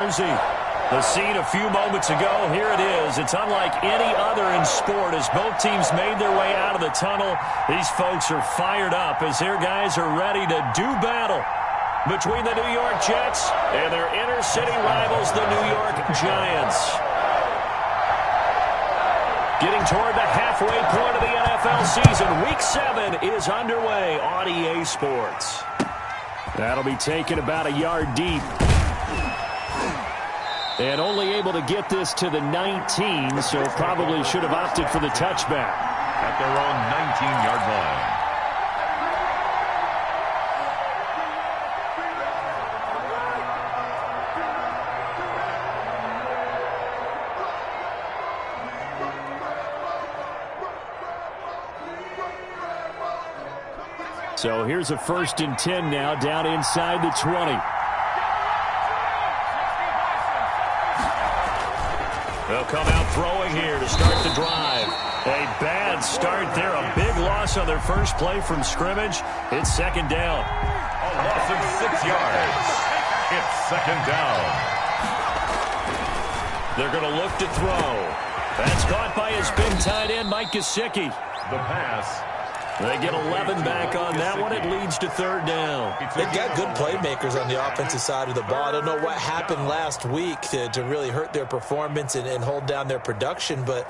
The scene a few moments ago, here it is. It's unlike any other in sport as both teams made their way out of the tunnel. These folks are fired up as their guys are ready to do battle between the New York Jets and their inner-city rivals, the New York Giants. Getting toward the halfway point of the NFL season, Week 7 is underway on EA Sports. That'll be taken about a yard deep. And only able to get this to the 19, so probably should have opted for the touchback. At their own 19-yard line. So here's a 1st and 10 now, down inside the 20. They'll come out throwing here to start the drive. A bad start there. A big loss on their first play from scrimmage. It's 2nd down. A loss of 6 yards. It's 2nd down. They're going to look to throw. That's caught by his big tight end, McKissick. The pass. They get 11 back on that one. It leads to 3rd down. They've got good playmakers on the offensive side of the ball. I don't know what happened last week to really hurt their performance and hold down their production, but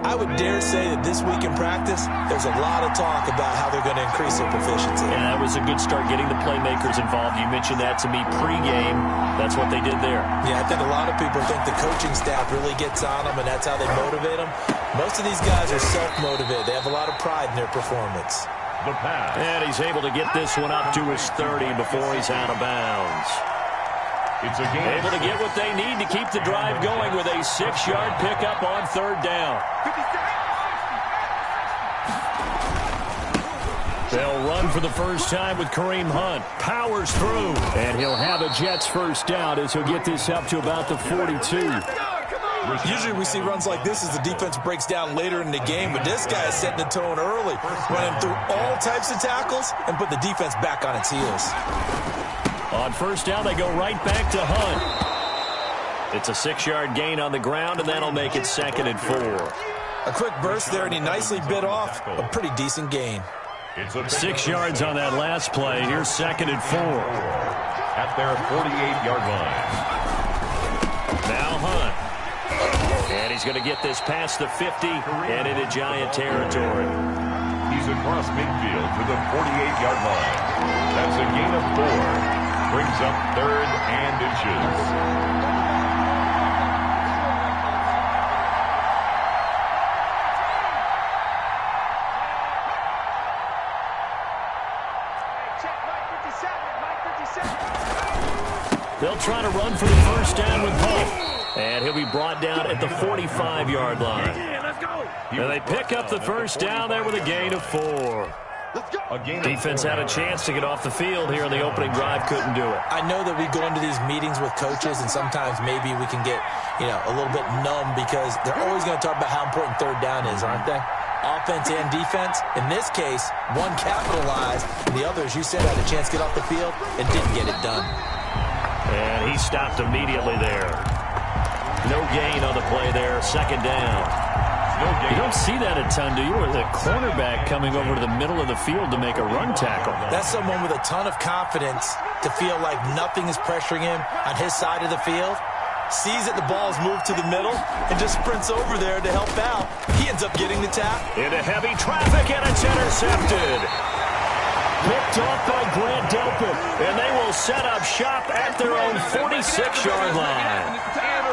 I would dare say that this week in practice, there's a lot of talk about how they're going to increase their proficiency. Yeah, that was a good start getting the playmakers involved. You mentioned that to me pregame. That's what they did there. Yeah, I think a lot of people think the coaching staff really gets on them, and that's how they motivate them. Most of these guys are self-motivated. They have a lot of pride in their performance. The pass. And he's able to get this one up to his 30 before he's out of bounds. It's a game. Able to get what they need to keep the drive going with a 6-yard pickup on 3rd down. They'll run for the first time with Kareem Hunt. Powers through. And he'll have a Jets first down as he'll get this up to about the 42. Usually we see runs like this as the defense breaks down later in the game, but this guy is setting the tone early, running through all types of tackles and put the defense back on its heels. On 1st down, they go right back to Hunt. It's a 6-yard gain on the ground, and that'll make it 2nd and 4. A quick burst there, and he nicely bit off a pretty decent gain. 6 yards on that last play. Here's 2nd and 4. At their 48-yard line. Now Hunt. And he's going to get this past the 50 and into Giant territory. He's across midfield to the 48-yard line. That's a gain of 4. Brings up 3rd and inches. They'll try to run for the first down with Hunt. And he'll be brought down at the 45-yard line. And they pick up the first down there with a gain of 4. Defense had a chance to get off the field here on the opening drive, couldn't do it. I know that we go into these meetings with coaches, and sometimes maybe we can get, a little bit numb because they're always going to talk about how important 3rd down is, aren't they? Offense and defense. In this case, one capitalized, and the other, as you said, had a chance to get off the field and didn't get it done. And he stopped immediately there. No gain on the play there, 2nd down. You don't see that a ton, do you? Or the cornerback coming over to the middle of the field to make a run tackle. That's someone with a ton of confidence to feel like nothing is pressuring him on his side of the field. Sees that the ball's moved to the middle and just sprints over there to help out. He ends up getting the tap. Into heavy traffic, and it's intercepted. Picked off by Grant Delpit, and they will set up shop at their own 46-yard line.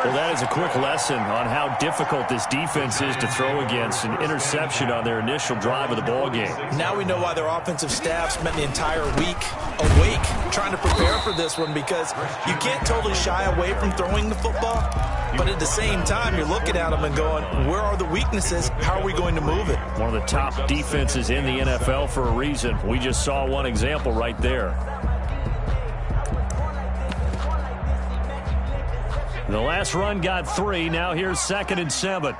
Well, that is a quick lesson on how difficult this defense is to throw against. An interception on their initial drive of the ball game. Now we know why their offensive staff spent the entire week awake trying to prepare for this one, because you can't totally shy away from throwing the football, but at the same time you're looking at them and going, where are the weaknesses? How are we going to move it? One of the top defenses in the NFL for a reason. We just saw one example right there. The last run got 3. Now here's 2nd and 7. I'm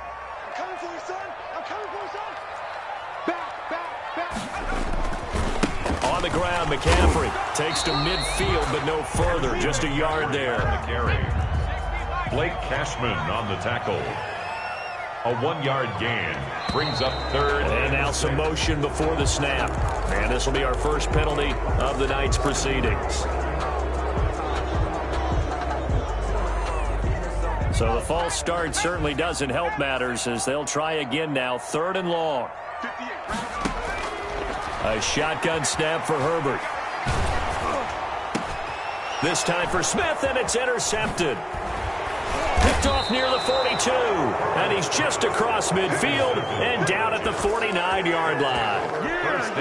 coming for you, son. I'm coming for you, son. Back. On the ground, McCaffrey takes to midfield, but no further. Just a yard there. The carry. Blake Cashman on the tackle. A 1-yard gain brings up third. And now some motion before the snap. And this will be our first penalty of the night's proceedings. So the false start certainly doesn't help matters as they'll try again now. 3rd and long. A shotgun snap for Herbert. This time for Smith, and it's intercepted. Picked off near the 42, and he's just across midfield and down at the 49-yard line.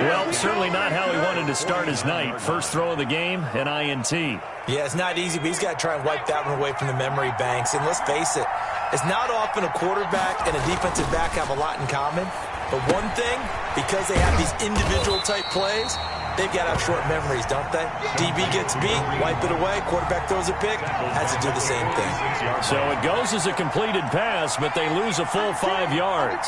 Well, certainly not how he wanted to start his night. First throw of the game, an INT. Yeah, it's not easy, but he's got to try and wipe that one away from the memory banks. And let's face it, it's not often a quarterback and a defensive back have a lot in common. But one thing, because they have these individual type plays, they've got to have short memories, don't they? DB gets beat, wipe it away, quarterback throws a pick, has to do the same thing. So it goes as a completed pass, but they lose a full 5 yards.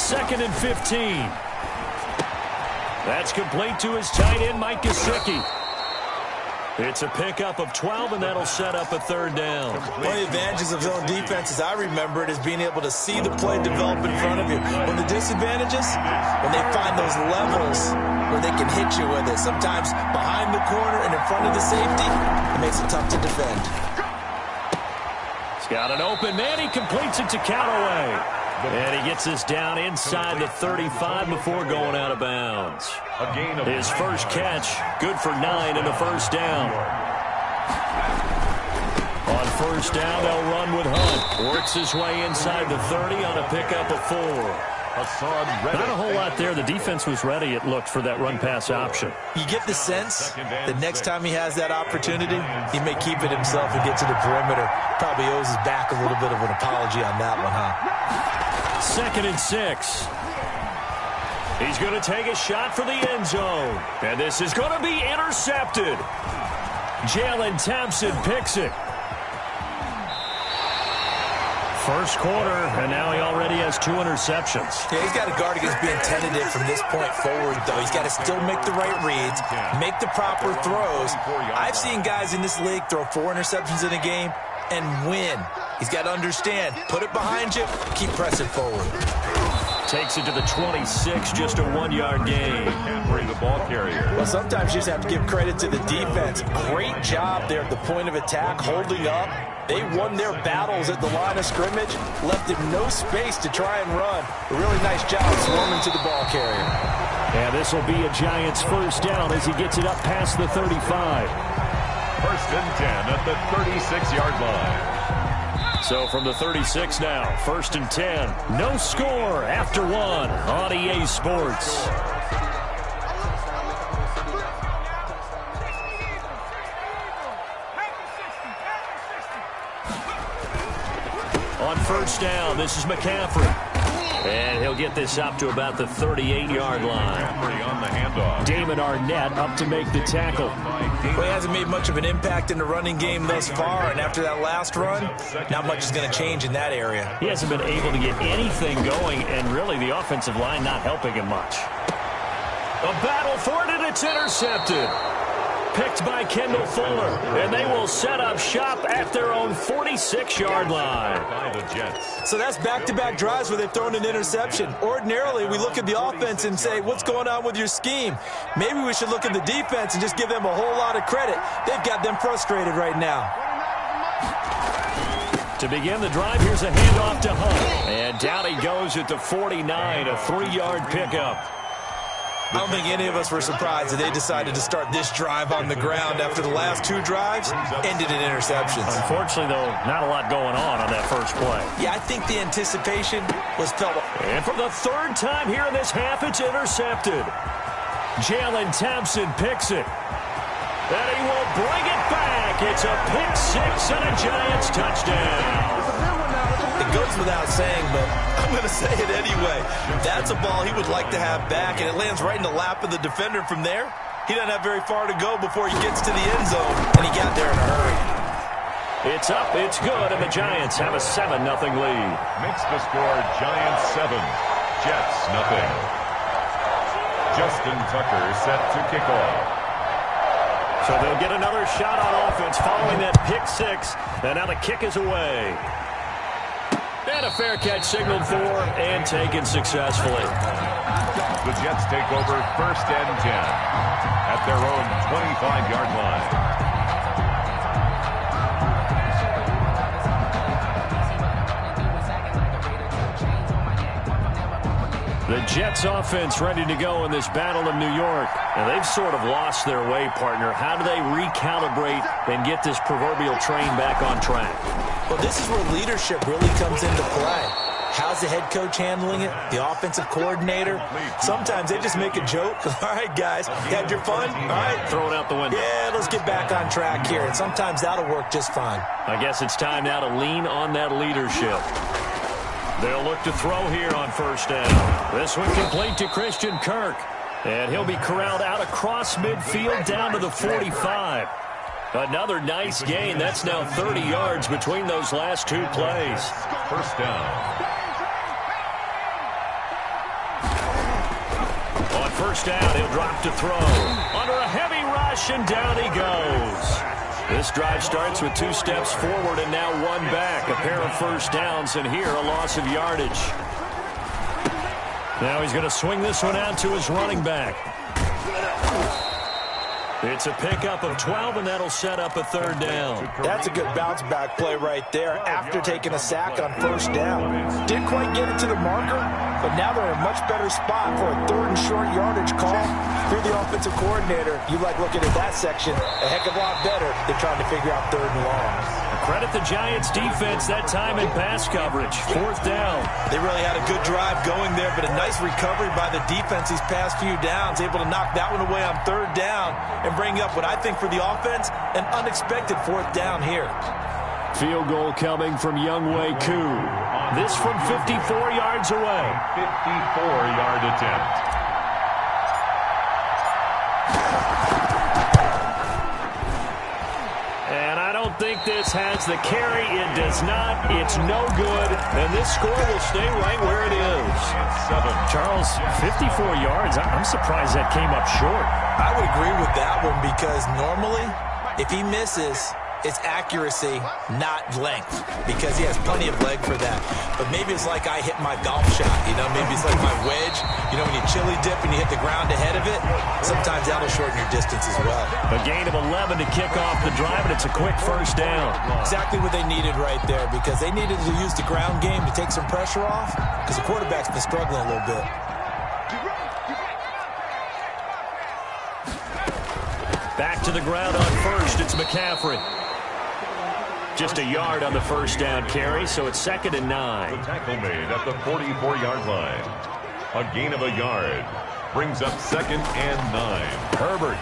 Second and 15. That's complete to his tight end, McKittty. It's a pickup of 12, and that'll set up a 3rd down. One of the advantages of zone defense, as I remember it, is being able to see the play develop in front of you. One of the disadvantages, when they find those levels where they can hit you with it, sometimes behind the corner and in front of the safety, it makes it tough to defend. He's got an open man. He completes it to Callaway. And he gets us down inside the 35 before going out of bounds. His first catch, good for 9 and a first down. On first down, they'll run with Hunt. Works his way inside the 30 on a pickup of 4. Not a whole lot there. The defense was ready, it looked, for that run-pass option. You get the sense that next time he has that opportunity, he may keep it himself and get to the perimeter. Probably owes his back a little bit of an apology on that one, huh? 2nd and 6. He's going to take a shot for the end zone. And this is going to be intercepted. Jalen Thompson picks it. First quarter, and now he already has 2 interceptions. Yeah, he's got to guard against being tentative from this point forward, though. He's got to still make the right reads, make the proper throws. I've seen guys in this league throw 4 interceptions in a game and win. He's got to understand, put it behind you, keep pressing forward. Takes it to the 26, just a 1-yard gain. The ball carrier. Well, sometimes you just have to give credit to the defense. Great job there at the point of attack, holding up. They won their battles at the line of scrimmage, left him no space to try and run. A really nice job swarming to the ball carrier. And this will be a Giants first down as he gets it up past the 35. First and 10 at the 36-yard line. So from the 36 now, 1st and 10. No score after 1 on EA Sports. On first down, this is McCaffrey. And he'll get this up to about the 38-yard line. On the handoff. Damon Arnett up to make the tackle. Well, he hasn't made much of an impact in the running game thus far, and after that last run, not much is going to change in that area. He hasn't been able to get anything going, and really the offensive line not helping him much. A battle for it, and it's intercepted. Picked by Kendall Fuller, and they will set up shop at their own 46-yard line. By the Jets. So that's back-to-back drives where they've thrown an interception. Ordinarily, we look at the offense and say, what's going on with your scheme? Maybe we should look at the defense and just give them a whole lot of credit. They've got them frustrated right now. To begin the drive, here's a handoff to Hunt. And down he goes at the 49, a 3-yard pickup. I don't think any of us were surprised that they decided to start this drive on the ground after the last 2 drives ended in interceptions. Unfortunately, though, not a lot going on that first play. Yeah, I think the anticipation was felt. And for the 3rd time here in this half, it's intercepted. Jalen Thompson picks it. And he will bring it back. It's a pick 6 and a Giants touchdown. It goes without saying, but I'm going to say it anyway. That's a ball he would like to have back, and it lands right in the lap of the defender from there. He doesn't have very far to go before he gets to the end zone, and he got there in a hurry. It's up, it's good, and the Giants have a 7-0 lead. Makes the score Giants 7, Jets 0. Justin Tucker set to kick off. So they'll get another shot on offense following that pick six. And now the kick is away. And a fair catch signaled for and taken successfully. The Jets take over 1st and 10 at their own 25-yard line. The Jets offense ready to go in this battle of New York. And they've sort of lost their way, partner. How do they recalibrate and get this proverbial train back on track? Well, this is where leadership really comes into play. How's the head coach handling it? The offensive coordinator? Sometimes they just make a joke. All right, guys, you had your fun? All right. Throw it out the window. Yeah, let's get back on track here. And sometimes that'll work just fine. I guess it's time now to lean on that leadership. They'll look to throw here on 1st down. This one complete to Christian Kirk. And he'll be corralled out across midfield down to the 45. Another nice gain. That's now 30 yards between those last two plays. 1st down. On 1st down, he'll drop to throw. Under a heavy rush, and down he goes. This drive starts with 2 steps forward and now 1 back. A pair of 1st downs, and here a loss of yardage. Now he's going to swing this one out to his running back. It's a pickup of 12, and that'll set up a 3rd down. That's a good bounce-back play right there after taking a sack on 1st down. Didn't quite get it to the marker, but now they're in a much better spot for a 3rd and short yardage call. If you're the offensive coordinator, you like looking at that section a heck of a lot better than trying to figure out 3rd and long. Credit the Giants defense that time in pass coverage. 4th down. They really had a good drive going there, but a nice recovery by the defense these past few downs, able to knock that one away on 3rd down and bring up what I think for the offense, an unexpected 4th down here. Field goal coming from Younghoe Koo. This from 54 yards away. 54-yard attempt. And I don't think this has the carry. It does not. It's no good. And this score will stay right where it is. 7. Charles, 54 yards. I'm surprised that came up short. I would agree with that one because normally, if he misses, it's accuracy, not length, because he has plenty of leg for that. But maybe it's like I hit my golf shot, you know, maybe it's like my wedge. You know, when you chili dip and you hit the ground ahead of it, sometimes that'll shorten your distance as well. A gain of 11 to kick off the drive, and it's a quick 1st down. Exactly what they needed right there, because they needed to use the ground game to take some pressure off, because the quarterback's been struggling a little bit. Back to the ground on 1st, it's McCaffrey. Just a yard on the 1st down carry, so it's 2nd and 9. The tackle made at the 44-yard line. A gain of a yard. Brings up 2nd and 9. Herbert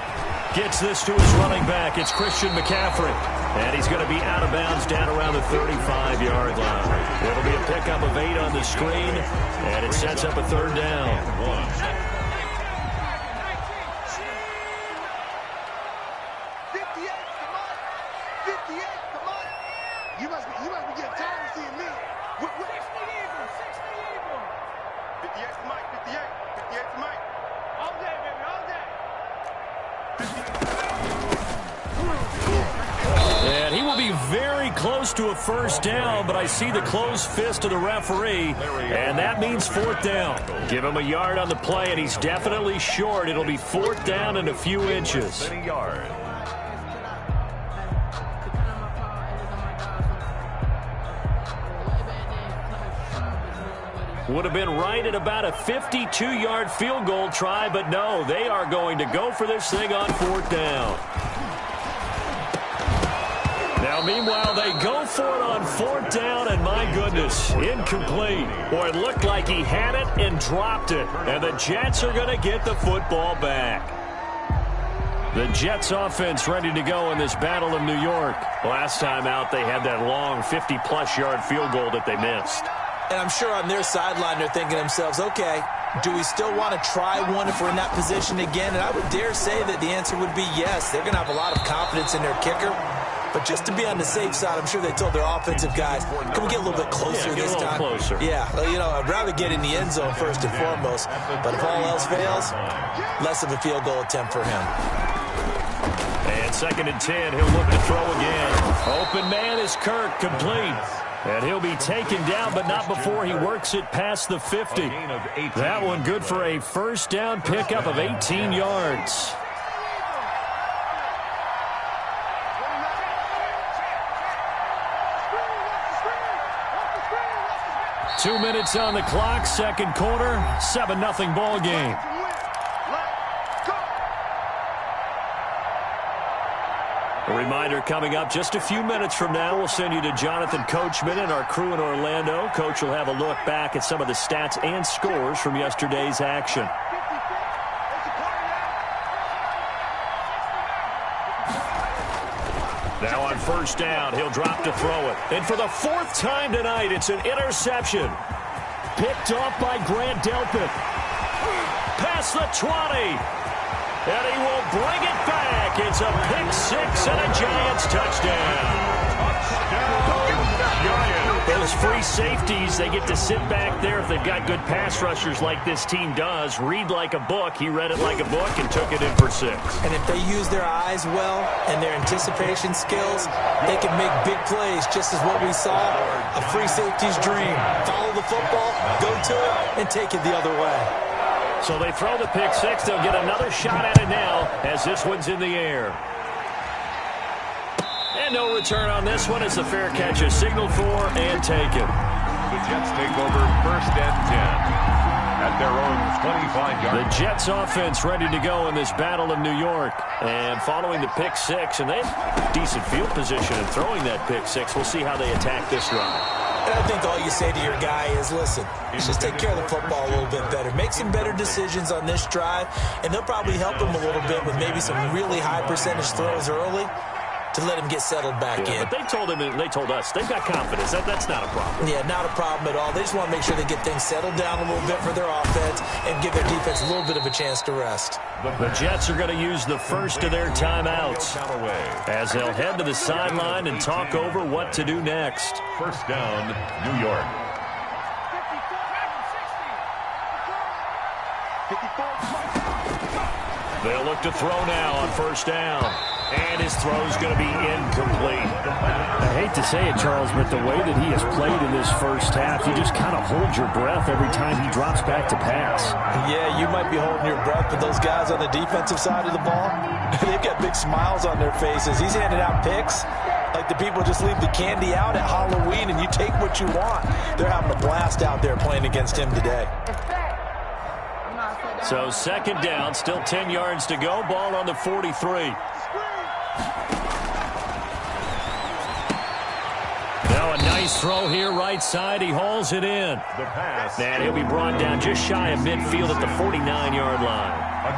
gets this to his running back. It's Christian McCaffrey. And he's going to be out of bounds down around the 35-yard line. It'll be a pickup of 8 on the screen, and it sets up a 3rd down. 58, come on. You must be getting tired of seeing me. 60 Eagles, 60 Eagles. 58 to Mike, 58 to Mike. All day, baby, all day. And he will be very close to a 1st down, but I see the closed fist of the referee, and that means 4th down. Give him a yard on the play, and he's definitely short. It'll be 4th down and a few inches. Would have been right at about a 52-yard field goal try, but no, they are going to go for this thing on 4th down. Now, meanwhile, they go for it on 4th down, and my goodness, incomplete. Boy, it looked like he had it and dropped it, and the Jets are going to get the football back. The Jets offense ready to go in this battle of New York. Last time out, they had that long 50-plus yard field goal that they missed. And I'm sure on their sideline they're thinking to themselves, okay, do we still want to try one if we're in that position again? And I would dare say that the answer would be yes. They're going to have a lot of confidence in their kicker. But just to be on the safe side, I'm sure they told their offensive guys, can we get a little bit closer this time? Closer. Yeah, well, you know, I'd rather get in the end zone first and foremost. But if all else fails, less of a field goal attempt for him. And 2nd and 10, he'll look to throw again. Open man is Kirk, complete. And he'll be taken down, but not before he works it past the 50. That one good for a first down pickup of 18 yards. Two minutes on the clock, second quarter, 7-0 ball game. A reminder coming up just a few minutes from now, we'll send you to Jonathan Coachman and our crew in Orlando. Coach will have a look back at some of the stats and scores from yesterday's action. Now on first down, he'll drop to throw it. And for the 4th time tonight, it's an interception. Picked off by Grant Delpit. Past the 20. And he will bring it back. It's a pick 6 and a Giants touchdown. Those free safeties, they get to sit back there if they've got good pass rushers like this team does. Read like a book. He read it like a book and took it in for 6. And if they use their eyes well and their anticipation skills, they can make big plays, just as what we saw. A free safety's dream. Follow the football, go to it, and take it the other way. So they throw the pick 6. They'll get another shot at it now as this one's in the air. And no return on this one as the fair catch is signaled for and taken. The Jets take over 1st and 10 at their own 25-yard. The Jets offense ready to go in this battle of New York. And following the pick 6, and they have decent field position in throwing that pick 6. We'll see how they attack this drive. And I think all you say to your guy is, listen, just take care of the football a little bit better. Make some better decisions on this drive, and they'll probably help him a little bit with maybe some really high percentage throws early to let him get settled back in. But they told him, and they told us, they've got confidence. That's not a problem. Yeah, not a problem at all. They just want to make sure they get things settled down a little bit for their offense and give their defense a little bit of a chance to rest. The Jets are going to use the first of their timeouts as they'll head to the sideline and talk over what to do next. 1st down, New York. They'll look to throw now on 1st down. And his throw's going to be incomplete. I hate to say it, Charles, but the way that he has played in this first half, you just kind of hold your breath every time he drops back to pass. Yeah, you might be holding your breath, but those guys on the defensive side of the ball, they've got big smiles on their faces. He's handing out picks like the people just leave the candy out at Halloween and you take what you want. They're having a blast out there playing against him today. So 2nd down, still 10 yards to go. Ball on the 43. Now a nice throw here, right side. He hauls it in. And he'll be brought down just shy of midfield at the 49-yard line.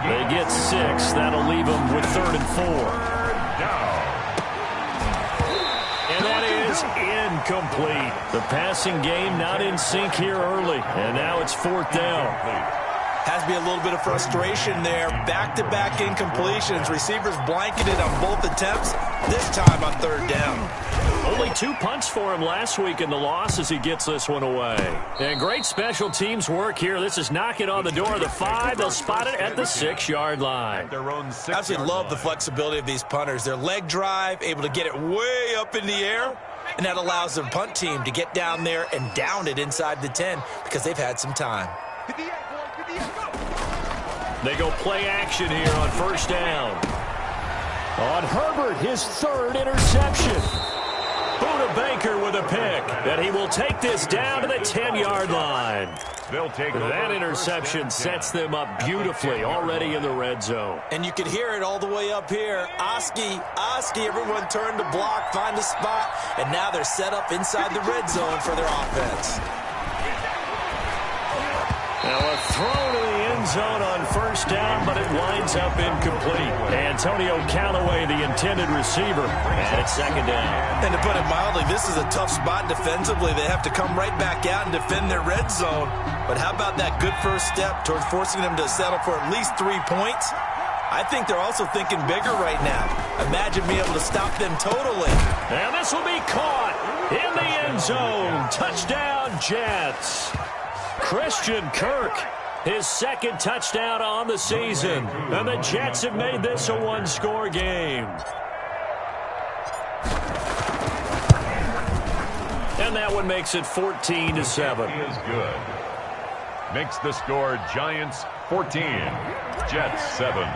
They get 6. That'll leave them with 3rd and 4. And that is incomplete. The passing game not in sync here early. And now it's 4th down. Has to be a little bit of frustration there. Back-to-back incompletions. Receivers blanketed on both attempts, this time on 3rd down. Only 2 punts for him last week in the loss as he gets this one away. And great special teams work here. This is knocking on the door of the 5. They'll spot it at the 6-yard line. I absolutely love the flexibility of these punters. Their leg drive, able to get it way up in the air, and that allows their punt team to get down there and down it inside the 10 because they've had some time. They go play action here on 1st down. On Herbert, his 3rd interception. Buda Baker with a pick, and he will take this down to the 10-yard line. That interception sets them up beautifully already in the red zone. And you can hear it all the way up here. Oski, everyone turned to block, find a spot, and now they're set up inside the red zone for their offense. Now a throw to the end zone on 1st down, but it winds up incomplete. Antonio Callaway, the intended receiver, and it's 2nd down. And to put it mildly, this is a tough spot defensively. They have to come right back out and defend their red zone. But how about that good first step towards forcing them to settle for at least 3 points? I think they're also thinking bigger right now. Imagine being able to stop them totally. And this will be caught in the end zone. Touchdown, Jets. Christian Kirk, his second touchdown on the season. And the Jets have made this a one-score game. And that one makes it 14-7. He is good. Makes the score Giants 14, Jets 7.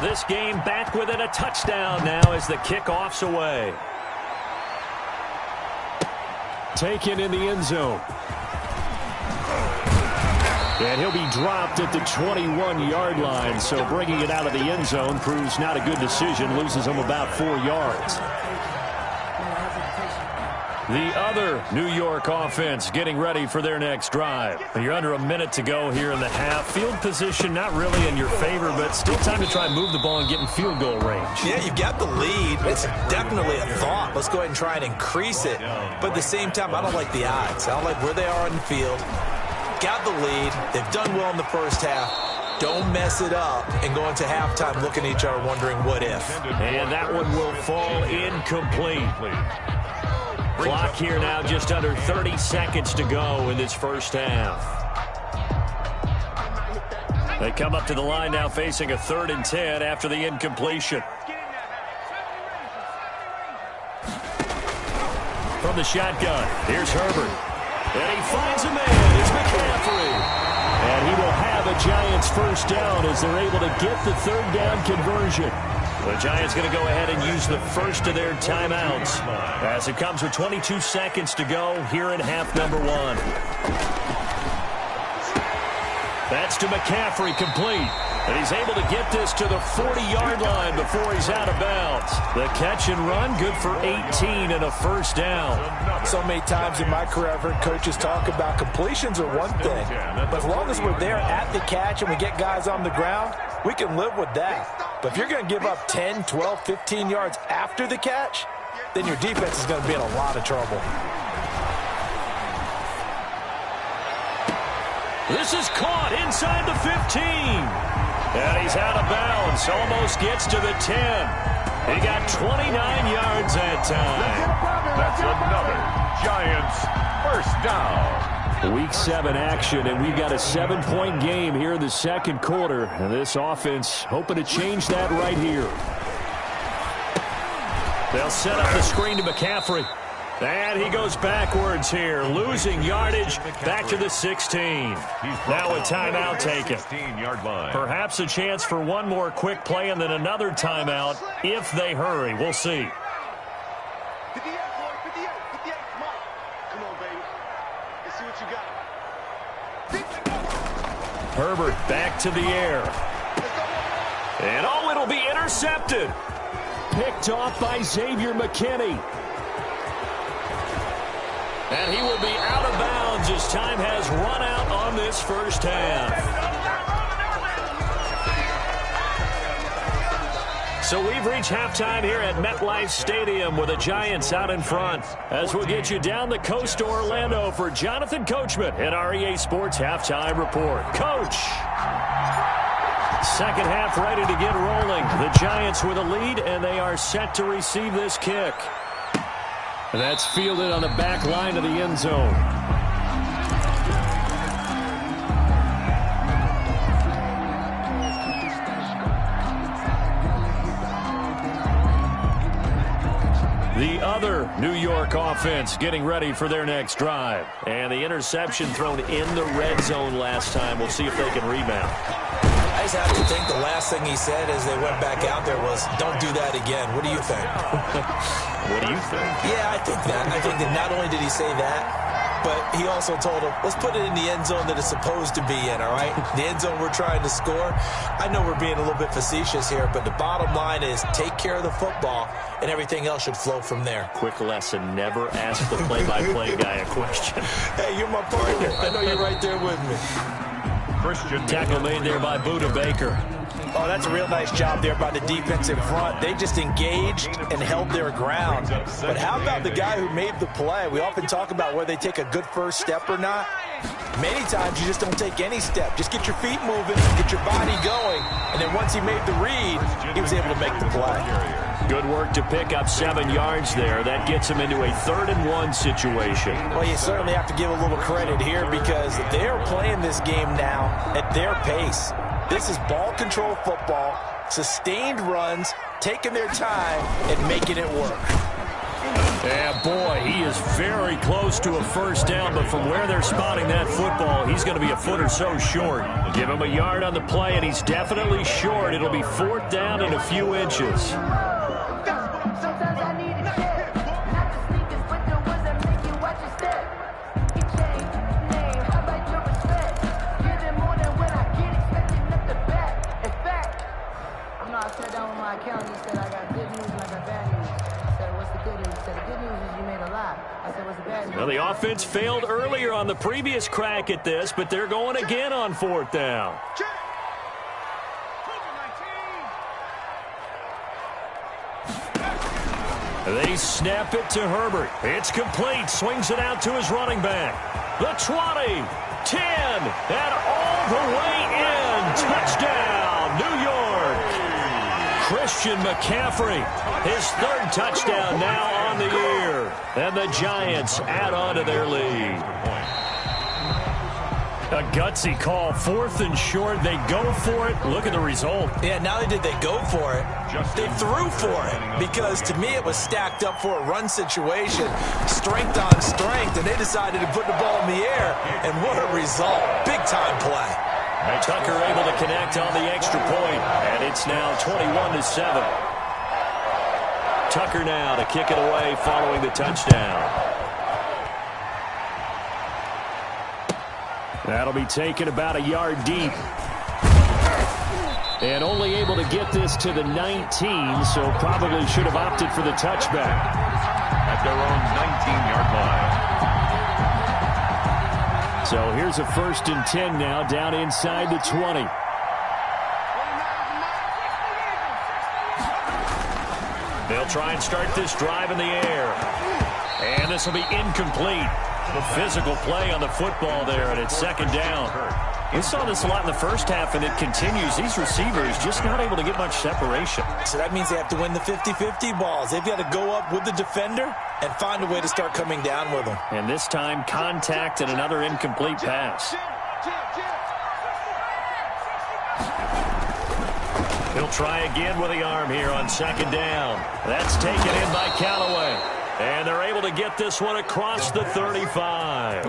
This game back within a touchdown now as the kickoff's away. Taken in the end zone. And he'll be dropped at the 21-yard line, so bringing it out of the end zone proves not a good decision, loses him about 4 yards. The other New York offense getting ready for their next drive. You're under a minute to go here in the half. Field position not really in your favor, but still time to try and move the ball and get in field goal range. Yeah, you've got the lead. It's definitely a thought. Let's go ahead and try and increase it. But at the same time, I don't like the odds. I don't like where they are on the field. Got the lead. They've done well in the first half. Don't mess it up and go into halftime looking at each other wondering what if. And that one will fall incomplete. Clock here now just under 30 seconds to go in this first half. They come up to the line now facing a 3rd and 10 after the incompletion. From the shotgun, here's Herbert. And he finds a man. It's McCaffrey. And he will have a Giants first down as they're able to get the 3rd down conversion. The Giants going to go ahead and use the first of their timeouts as it comes with 22 seconds to go here in half number 1. That's to McCaffrey, complete. And he's able to get this to the 40-yard line before he's out of bounds. The catch and run, good for 18 and a first down. So many times in my career, I've heard coaches talk about completions are one thing. But as long as we're there at the catch and we get guys on the ground, we can live with that. But if you're going to give up 10, 12, 15 yards after the catch, then your defense is going to be in a lot of trouble. This is caught inside the 15. And he's out of bounds. Almost gets to the 10. He got 29 yards that time. That's another Giants first down. Week 7 action, and we've got a 7-point game here in the second quarter. And this offense hoping to change that right here. They'll set up the screen to McCaffrey. And he goes backwards here, losing yardage back to the 16. Now a timeout taken. Perhaps a chance for one more quick play and then another timeout if they hurry. We'll see. 58, boy, 58, 58. Come on, baby. Let's see what you got. Herbert back to the air. And oh, it'll be intercepted. Picked off by Xavier McKinney. And he will be out of bounds as time has run out on this first half. So we've reached halftime here at MetLife Stadium with the Giants out in front. As we'll get you down the coast to Orlando for Jonathan Coachman at our EA Sports Halftime Report. Coach! Second half ready to get rolling. The Giants with a lead, and they are set to receive this kick. That's fielded on the back line of the end zone. The other New York offense getting ready for their next drive. And the interception thrown in the red zone last time. We'll see if they can rebound. I just have to think the last thing he said as they went back out there was, don't do that again. What do you think? What do you think? Yeah, I think that. I think that not only did he say that, but he also told him, let's put it in the end zone that it's supposed to be in, all right? The end zone we're trying to score. I know we're being a little bit facetious here, but the bottom line is take care of the football, and everything else should flow from there. Quick lesson, never ask the play-by-play guy a question. Hey, you're my partner. I know you're right there with me. Tackle made there by Buda Baker. Oh, that's a real nice job there by the defense in front. They just engaged and held their ground. But how about the guy who made the play? We often talk about whether they take a good first step or not. Many times you just don't take any step. Just get your feet moving, get your body going, and then once he made the read, he was able to make the play. Good work to pick up 7 yards there. That gets him into a 3rd-and-1 situation. Well, you certainly have to give a little credit here because they're playing this game now at their pace. This is ball control football, sustained runs, taking their time, and making it work. Yeah, boy, he is very close to a first down, but from where they're spotting that football, he's going to be a foot or so short. Give him a yard on the play, and he's definitely short. It'll be 4th down and a few inches. Well, the offense failed earlier on the previous crack at this, but they're going again on 4th down. They snap it to Herbert. It's complete. Swings it out to his running back. The 20, 10, and all the way in. Touchdown, New York. Christian McCaffrey, his 3rd touchdown now on the year. And the Giants add on to their lead. A gutsy call, 4th and short. They go for it. Look at the result. Yeah, not only did they go for it, they threw for it. Because to me, it was stacked up for a run situation. Strength on strength, and they decided to put the ball in the air. And what a result. Big-time play. Tucker able to connect on the extra point, and it's now 21-7. Tucker now to kick it away following the touchdown. That'll be taken about a yard deep. And only able to get this to the 19, so probably should have opted for the touchback. At their own 19-yard line. So here's a 1st and 10 now, down inside the 20. They'll try and start this drive in the air. And this will be incomplete. The physical play on the football there, and it's 2nd down. We saw this a lot in the first half, and it continues. These receivers just not able to get much separation. So that means they have to win the 50-50 balls. They've got to go up with the defender and find a way to start coming down with them. And this time, contact and another incomplete pass. He'll try again with the arm here on 2nd down. That's taken in by Callaway. And they're able to get this one across the 35.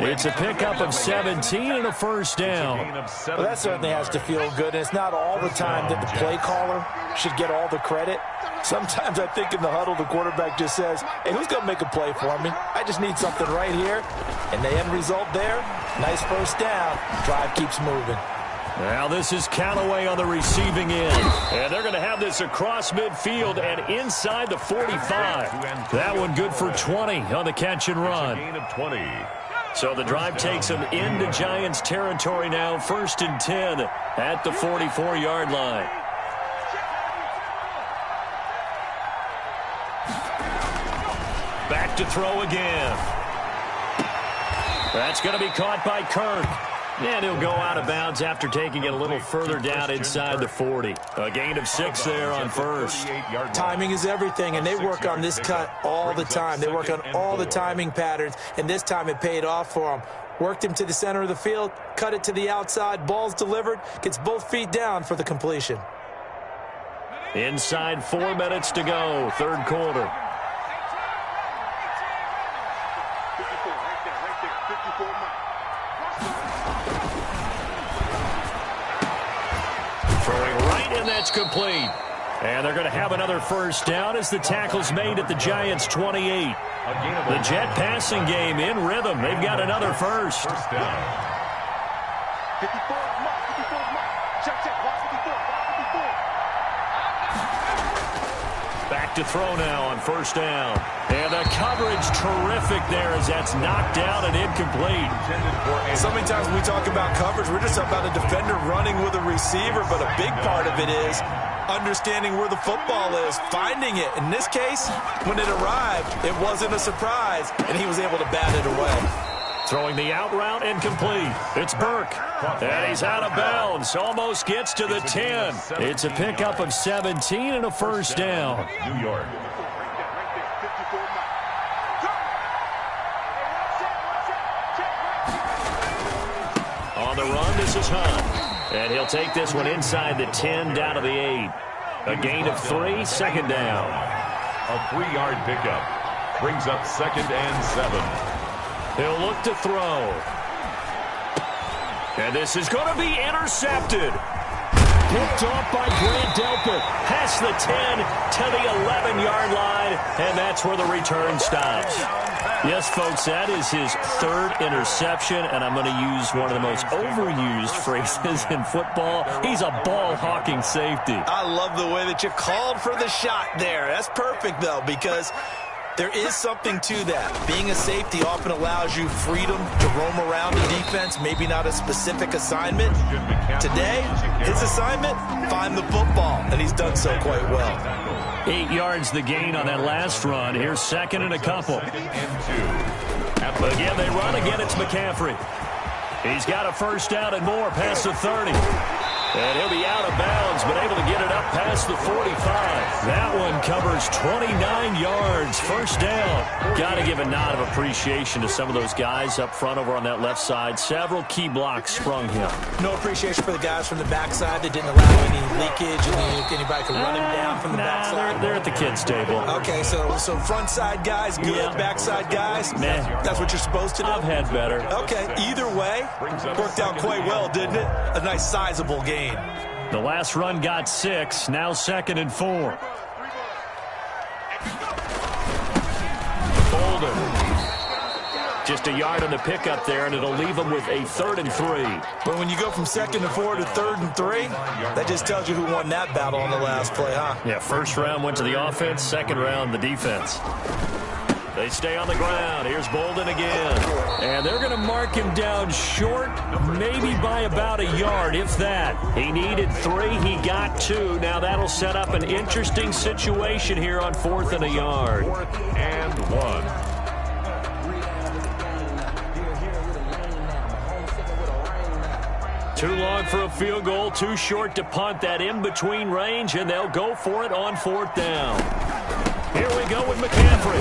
It's a pickup of 17 and a 1st down. Well, that certainly has to feel good. And it's not all the time that the play caller should get all the credit. Sometimes I think in the huddle, the quarterback just says, hey, who's going to make a play for me? I just need something right here. And the end result there, nice 1st down. Drive keeps moving. Now this is Callaway on the receiving end. And they're going to have this across midfield and inside the 45. That one good for 20 on the catch and run. Gain of 20. So the drive takes them into Giants territory now, 1st and 10 at the 44-yard line. Back to throw again. That's going to be caught by Kirk. And he'll go out of bounds after taking it a little further down inside the 40. A gain of 6 there on 1st. Timing is everything, and they work on this cut all the time. They work on all the timing patterns, and this time it paid off for them. Worked him to the center of the field, cut it to the outside, ball's delivered, gets both feet down for the completion. Inside 4 minutes to go, 3rd quarter. Throwing right, and that's complete. And they're going to have another 1st down as the tackle's made at the Giants' 28. The Jet passing game in rhythm. They've got another 1st. 1st down. 54 mark, 54 mark. Check, watch 54, watch 54. Back to throw now on 1st down. And the coverage terrific there as that's knocked down and incomplete. So many times when we talk about coverage, we're just about a defender running with a receiver, but a big part of it is understanding where the football is, finding it. In this case, when it arrived, it wasn't a surprise, and he was able to bat it away. Throwing the out route incomplete. It's Burke. And he's out of bounds. Almost gets to the 10. It's a pickup of 17 and a first down. New York. On the run, this is Hunt. And he'll take this one inside the 10 down to the 8. A gain of 3, second down. A 3-yard pickup. Brings up 2nd and 7. He'll look to throw. And this is going to be intercepted. Picked off by Grant Delpit. Past the 10 to the 11-yard line. And that's where the return stops. Yes, folks, that is his 3rd interception. And I'm going to use one of the most overused phrases in football. He's a ball-hawking safety. I love the way that you called for the shot there. That's perfect, though, because there is something to that. Being a safety often allows you freedom to roam around the defense, maybe not a specific assignment. Today, his assignment, find the football, and he's done so quite well. 8 yards the gain on that last run. Here's 2nd and a couple. Again, they run. Again, it's McCaffrey. He's got a first down and more past the 30. And he'll be out of bounds, but able to get it up past the 45. That one covers 29 yards. First down. Got to give a nod of appreciation to some of those guys up front over on that left side. Several key blocks sprung him. No appreciation for the guys from the backside that didn't allow any leakage and anybody could run him down from the backside. They're at the kids' table. Okay, so front side guys, good. Yeah. Backside guys, meh. That's what you're supposed to do? I've had better. Okay, either way, worked out quite well, didn't it? A nice sizable game. The last run got 6. Now 2nd and 4. Bolden. Just a yard on the pickup there, and it'll leave him with a 3rd and 3. But when you go from 2nd and 4 to 3rd and 3, that just tells you who won that battle on the last play, huh? Yeah, first round went to the offense, second round the defense. They stay on the ground. Here's Bolden again. And they're going to mark him down short, maybe by about a yard, if that. He needed 3. He got 2. Now that'll set up an interesting situation here on 4th and a yard. 4th and 1. Too long for a field goal, too short to punt. That in-between range, and they'll go for it on 4th down. Here we go with McCaffrey.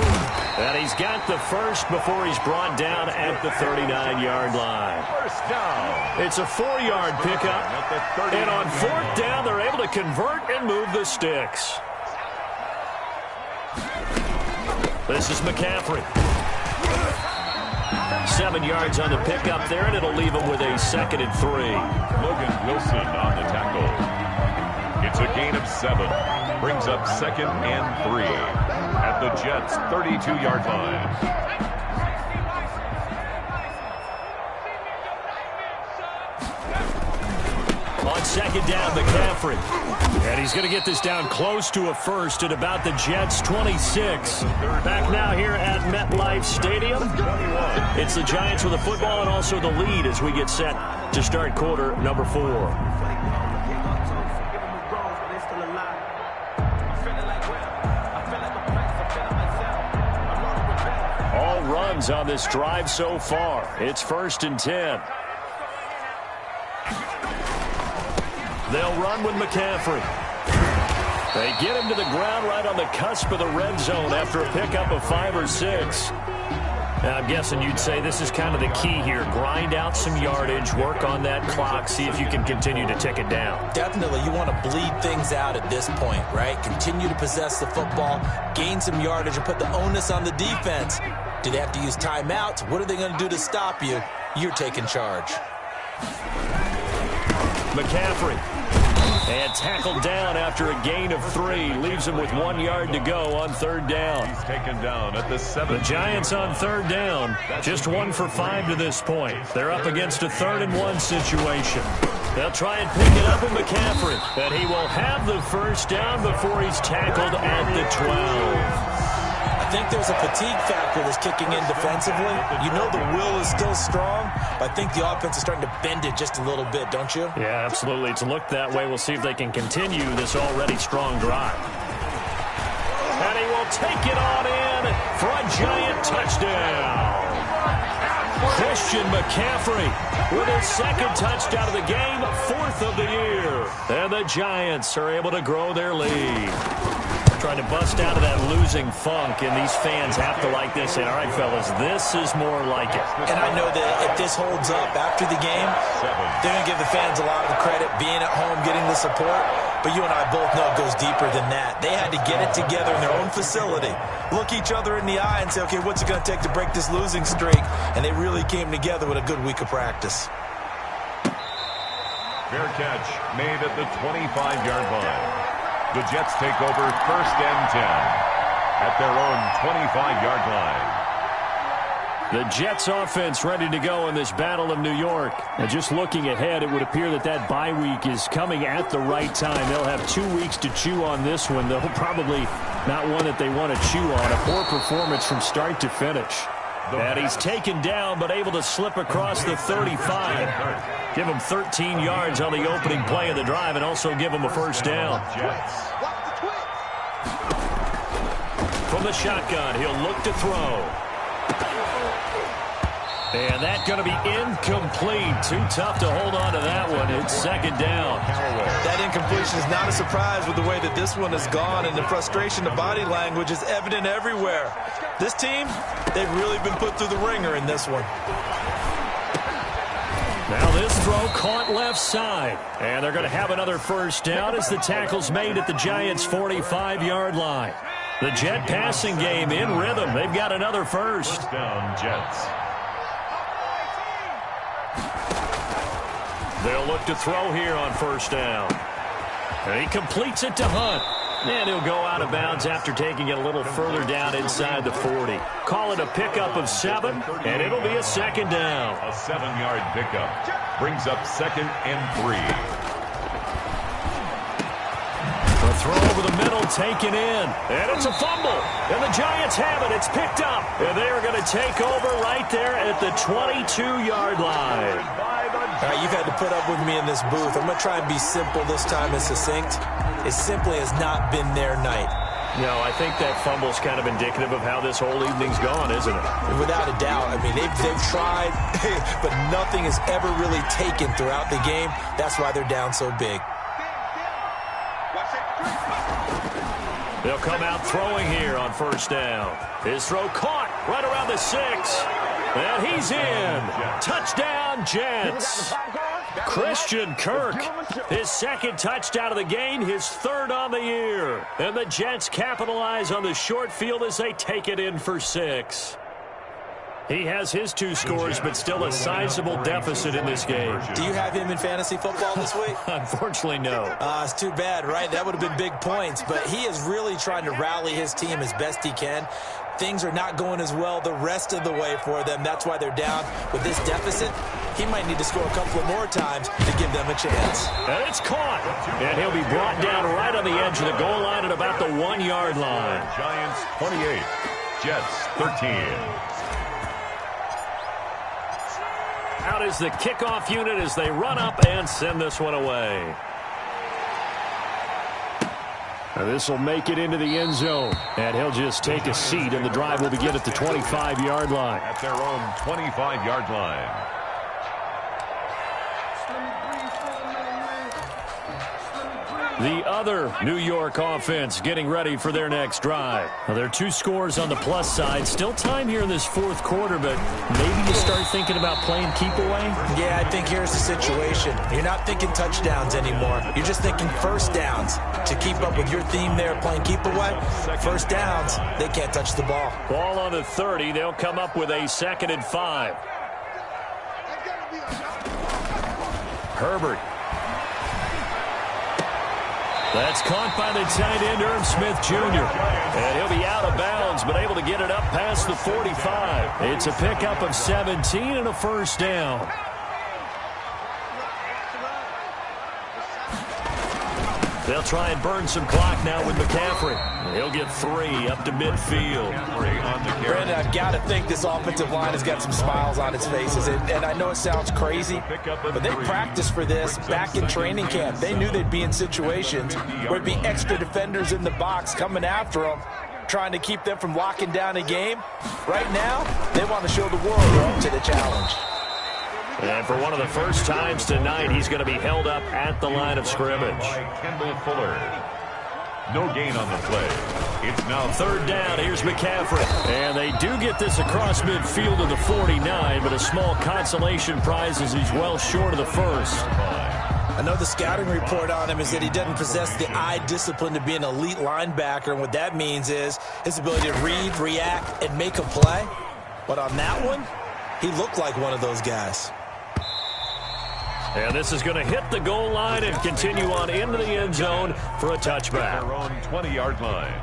And he's got the first before he's brought down at the 39-yard line. First down. It's a 4-yard pickup. And on 4th down, they're able to convert and move the sticks. This is McCaffrey. 7 yards on the pickup there, and it'll leave him with a 2nd and 3. Logan Wilson on the tackle. It's a gain of 7. Brings up 2nd and 3 at the Jets' 32-yard line. On 2nd down, McCaffrey. And he's going to get this down close to a first at about the Jets' 26. Back now here at MetLife Stadium. It's the Giants with the football and also the lead as we get set to start quarter number 4. Runs on this drive so far. It's 1st and 10. They'll run with McCaffrey. They get him to the ground right on the cusp of the red zone after a pickup of 5 or 6. Now, I'm guessing you'd say this is kind of the key here. Grind out some yardage, work on that clock, see if you can continue to tick it down. Definitely. You want to bleed things out at this point, right? Continue to possess the football, gain some yardage, and put the onus on the defense. Do they have to use timeouts? What are they going to do to stop you? You're taking charge. McCaffrey. And tackled down after a gain of 3. Leaves him with 1 yard to go on 3rd down. He's taken down at the 7. The Giants on 3rd down. Just 1 for 5 to this point. They're up against a 3rd and 1 situation. They'll try and pick it up with McCaffrey. And he will have the first down before he's tackled at the 12. I think there's a fatigue factor that's kicking in defensively. You know the will is still strong, but I think the offense is starting to bend it just a little bit, don't you? Yeah, absolutely. It's looked that way. We'll see if they can continue this already strong drive. And he will take it on in for a Giant touchdown. Christian McCaffrey with his second touchdown of the game, 4th of the year. And the Giants are able to grow their lead. Trying to bust out of that losing funk, and these fans have to like this. And all right, fellas, this is more like it. And I know that if this holds up after the game, they're going to give the fans a lot of the credit, being at home, getting the support. But you and I both know it goes deeper than that. They had to get it together in their own facility, look each other in the eye and say, okay, what's it going to take to break this losing streak? And they really came together with a good week of practice. Fair catch made at the 25-yard line. The Jets take over 1st and 10 at their own 25-yard line. The Jets offense ready to go in this Battle of New York. And just looking ahead, it would appear that that bye week is coming at the right time. They'll have 2 weeks to chew on this one, though probably not one that they want to chew on. A poor performance from start to finish. And he's taken down, but able to slip across the 35. Give him 13 yards on the opening play of the drive and also give him a first down. From the shotgun, he'll look to throw. And that's going to be incomplete. Too tough to hold on to that one. It's 2nd down. That incompletion is not a surprise with the way that this one has gone, and the frustration, the body language is evident everywhere. This team, they've really been put through the ringer in this one. Now this throw caught left side. And they're going to have another first down as the tackle's made at the Giants' 45-yard line. The Jet passing game in rhythm. They've got another first. First down, Jets. They'll look to throw here on first down. And he completes it to Hunt. And he'll go out of bounds after taking it a little further down inside the 40. Call it a pickup of 7, and it'll be a 2nd down. A 7-yard pickup brings up 2nd and 3. A throw over the middle taken in. And it's a fumble. And the Giants have it. It's picked up. And they are going to take over right there at the 22-yard line. All right, you've had to put up with me in this booth. I'm going to try and be simple this time and succinct. It simply has not been their night. No, I think that fumble's kind of indicative of how this whole evening's gone, isn't it? Without a doubt. I mean, they've tried, but nothing is ever really taken throughout the game. That's why they're down so big. They'll come out throwing here on first down. His throw caught right around the 6. And he's in. Touchdown, Jets. Christian Kirk, his 2nd touchdown of the game, his 3rd on the year. And the Jets capitalize on the short field as they take it in for 6. He has his 2 scores, but still a sizable deficit in this game. Do you have him in fantasy football this week? Unfortunately, no. It's too bad, right? That would have been big points, but he is really trying to rally his team as best he can. Things are not going as well the rest of the way for them. That's why they're down. With this deficit, he might need to score a couple of more times to give them a chance. And it's caught. And he'll be brought down right on the edge of the goal line at about the 1-yard line. Giants 28, Jets 13. Out is the kickoff unit as they run up and send this one away. Now this will make it into the end zone. And he'll just take a seat, and the drive will begin at the 25-yard line. At their own 25-yard line. The other New York offense getting ready for their next drive. Now, there are 2 scores on the plus side. Still time here in this 4th quarter, but maybe you start thinking about playing keep away? Yeah, I think here's the situation. You're not thinking touchdowns anymore. You're just thinking first downs. To keep up with your theme there, playing keep away, first downs, they can't touch the ball. Ball on the 30. They'll come up with a 2nd and 5. Herbert. That's caught by the tight end, Irv Smith Jr. And he'll be out of bounds, but able to get it up past the 45. It's a pickup of 17 and a first down. They'll try and burn some clock now with McCaffrey. He'll get 3 up to midfield. Brandon, I've got to think this offensive line has got some smiles on its faces. And I know it sounds crazy, but they practiced for this back in training camp. They knew they'd be in situations where it'd be extra defenders in the box coming after them, trying to keep them from locking down a game. Right now, they want to show the world they're up to the challenge. And for one of the first times tonight, he's going to be held up at the line of scrimmage. No gain on the play. It's now third down. Here's McCaffrey. And they do get this across midfield of the 49, but a small consolation prize as he's well short of the first. I know the scouting report on him is that he doesn't possess the eye discipline to be an elite linebacker, and what that means is his ability to read, react, and make a play. But on that one, he looked like one of those guys. And this is going to hit the goal line and continue on into the end zone for a touchback. their own 20-yard line.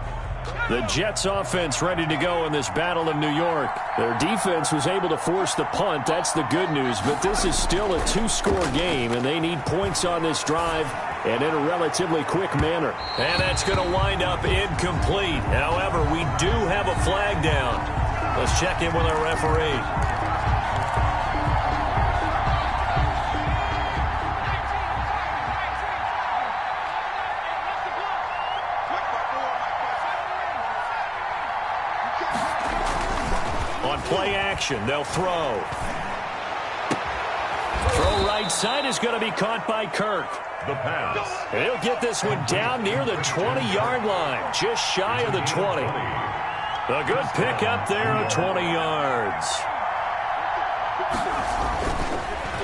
The Jets offense ready to go in this battle in New York. Their defense was able to force the punt. That's the good news. But this is still a two-score game, and they need points on this drive and in a relatively quick manner. And that's going to wind up incomplete. However, we do have a flag down. Let's check in with our referee. Play action. They'll throw. Throw right side is going to be caught by Kirk. The pass. And he'll get this one down near the 20-yard line, just shy of the 20. A good pickup there of 20 yards.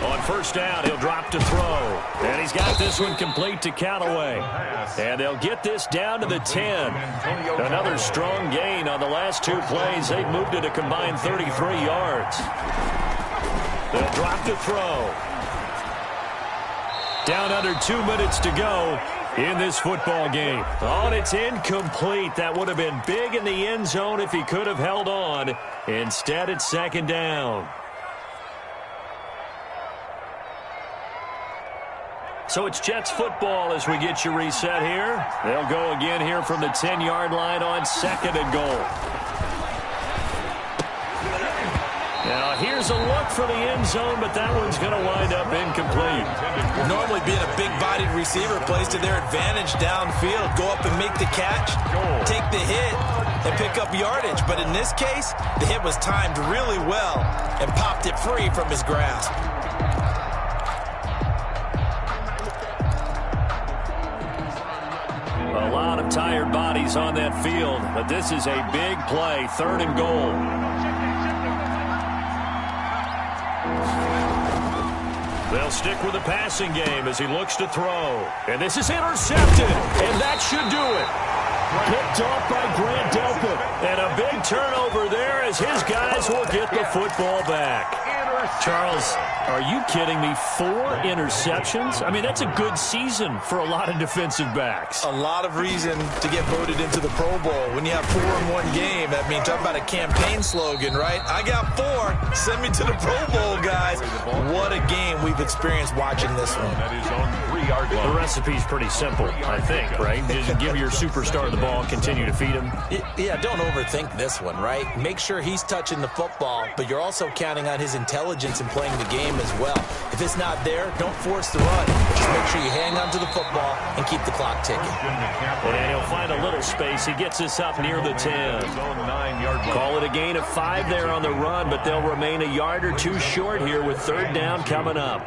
On first down, he'll drop to throw. And he's got this one complete to Callaway. And they'll get this down to the 10. Another strong gain on the last two plays. They've moved it a combined 33 yards. They'll drop to throw. Down under 2 minutes to go in this football game. Oh, and it's incomplete. That would have been big in the end zone if he could have held on. Instead, it's second down. So it's Jets football as we get you reset here. They'll go again here from the 10-yard line on second and goal. Now here's a look for the end zone, but that one's going to wind up incomplete. Normally being a big-bodied receiver plays to their advantage downfield. Go up and make the catch, take the hit, and pick up yardage. But in this case, the hit was timed really well and popped it free from his grasp. A lot of tired bodies on that field, but this is a big play, third and goal. They'll stick with the passing game as he looks to throw. And this is intercepted, and that should do it. Picked off by Grant Delpit. And a big turnover there as his guys will get the football back. Charles, are you kidding me? 4 interceptions? I mean, that's a good season for a lot of defensive backs. A lot of reason to get voted into the Pro Bowl. When you have 4 in one game, I mean, talk about a campaign slogan, right? I got 4. Send me to the Pro Bowl, guys. What a game we've experienced watching this one. That is on 3-yard line. The recipe's pretty simple, I think, right? Just give your superstar the ball and continue to feed him. Yeah, don't overthink this one, right? Make sure he's touching the football, but you're also counting on his intelligence and playing the game as well. If it's not there, don't force the run. Just make sure you hang on to the football and keep the clock ticking. And he'll find a little space. He gets us up near the 10. Call it a gain of 5 there on the run, but they'll remain a yard or 2 short here with third down coming up.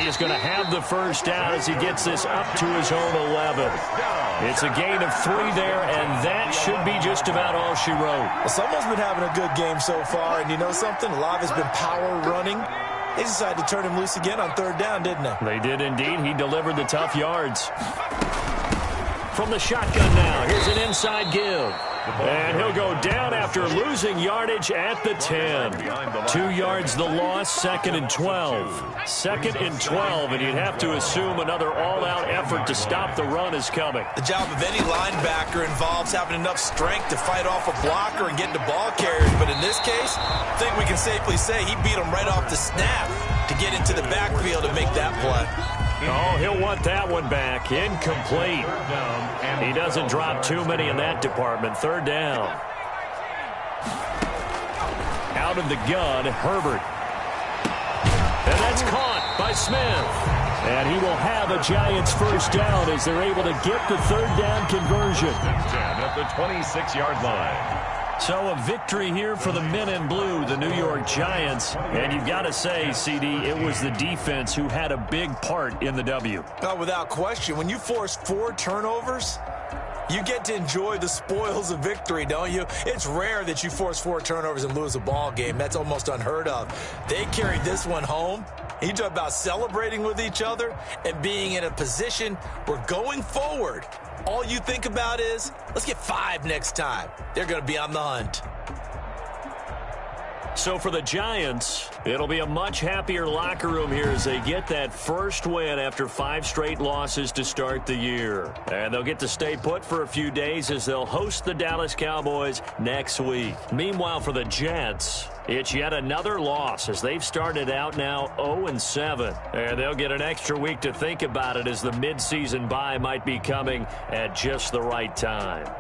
Is going to have the first down as he gets this up to his own 11. It's a gain of 3 there, and that should be just about all she wrote. Well, someone's been having a good game so far, and you know something? A lot has been power running. They decided to turn him loose again on third down, didn't they? They did indeed. He delivered the tough yards. From the shotgun now, here's an inside give. And he'll go down after losing yardage at the 10. 2 yards the loss, second and 12. Second and 12, and you'd have to assume another all-out effort to stop the run is coming. The job of any linebacker involves having enough strength to fight off a blocker and get into ball carriers. But in this case, I think we can safely say he beat him right off the snap to get into the backfield and make that play. Oh, he'll want that one back. Incomplete. He doesn't drop too many in that department. Third down. Out of the gun, Herbert. And that's caught. by Smith. And he will have a Giants first down as they're able to get the third down conversion. 10 at the 26-yard line. So a victory here for the men in blue, the New York Giants. And you've got to say, CD, it was the defense who had a big part in the W. Oh, without question. When you force 4 turnovers, you get to enjoy the spoils of victory, don't you? It's rare that you force 4 turnovers and lose a ball game. That's almost unheard of. They carried this one home. You talk about celebrating with each other and being in a position where going forward, all you think about is, let's get 5 next time. They're going to be on the hunt. So for the Giants, it'll be a much happier locker room here as they get that first win after 5 straight losses to start the year. And they'll get to stay put for a few days as they'll host the Dallas Cowboys next week. Meanwhile, for the Jets, it's yet another loss as they've started out now 0-7. And they'll get an extra week to think about it as the midseason bye might be coming at just the right time.